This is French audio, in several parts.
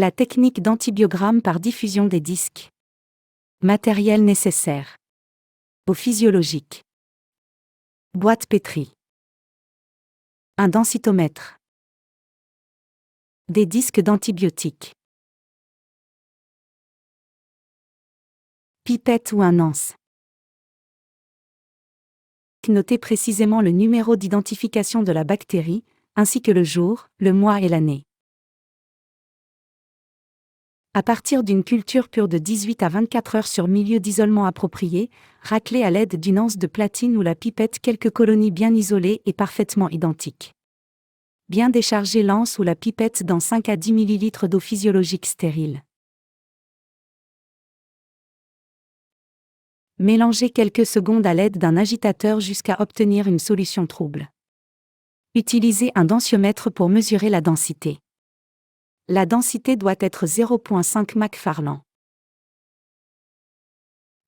La technique d'antibiogramme par diffusion des disques. Matériel nécessaire. Eau physiologique. Boîte pétrie. Un densitomètre. Des disques d'antibiotiques. Pipette ou un anse. Notez précisément le numéro d'identification de la bactérie, ainsi que le jour, le mois et l'année. À partir d'une culture pure de 18 à 24 heures sur milieu d'isolement approprié, raclez à l'aide d'une anse de platine ou la pipette quelques colonies bien isolées et parfaitement identiques. Bien décharger l'anse ou la pipette dans 5 à 10 ml d'eau physiologique stérile. Mélangez quelques secondes à l'aide d'un agitateur jusqu'à obtenir une solution trouble. Utilisez un densiomètre pour mesurer la densité. La densité doit être 0,5 Mc/Lan.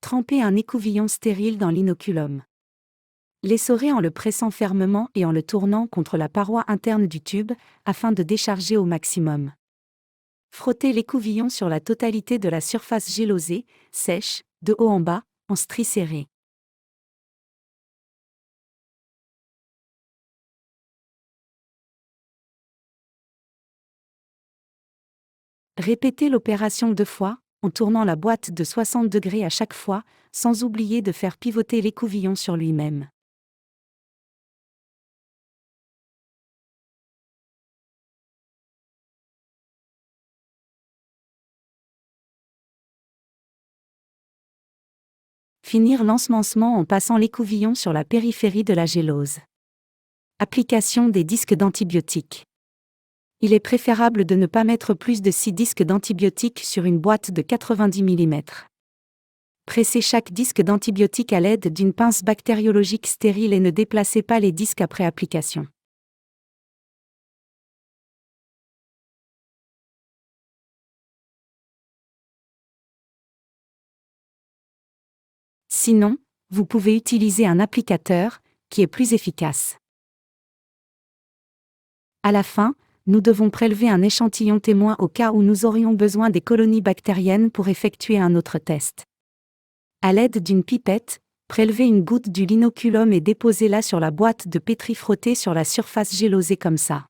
Trempez un écouvillon stérile dans l'inoculum. L'essorez en le pressant fermement et en le tournant contre la paroi interne du tube, afin de décharger au maximum. Frottez l'écouvillon sur la totalité de la surface gélosée, sèche, de haut en bas, en stries serrées. Répétez l'opération 2 fois, en tournant la boîte de 60 degrés à chaque fois, sans oublier de faire pivoter l'écouvillon sur lui-même. Finir l'ensemencement en passant l'écouvillon sur la périphérie de la gélose. Application des disques d'antibiotiques. Il est préférable de ne pas mettre plus de 6 disques d'antibiotiques sur une boîte de 90 mm. Pressez chaque disque d'antibiotique à l'aide d'une pince bactériologique stérile et ne déplacez pas les disques après application. Sinon, vous pouvez utiliser un applicateur, qui est plus efficace. À la fin, nous devons prélever un échantillon témoin au cas où nous aurions besoin des colonies bactériennes pour effectuer un autre test. À l'aide d'une pipette, prélevez une goutte du l'inoculum et déposez-la sur la boîte de pétri frottée sur la surface gélosée comme ça.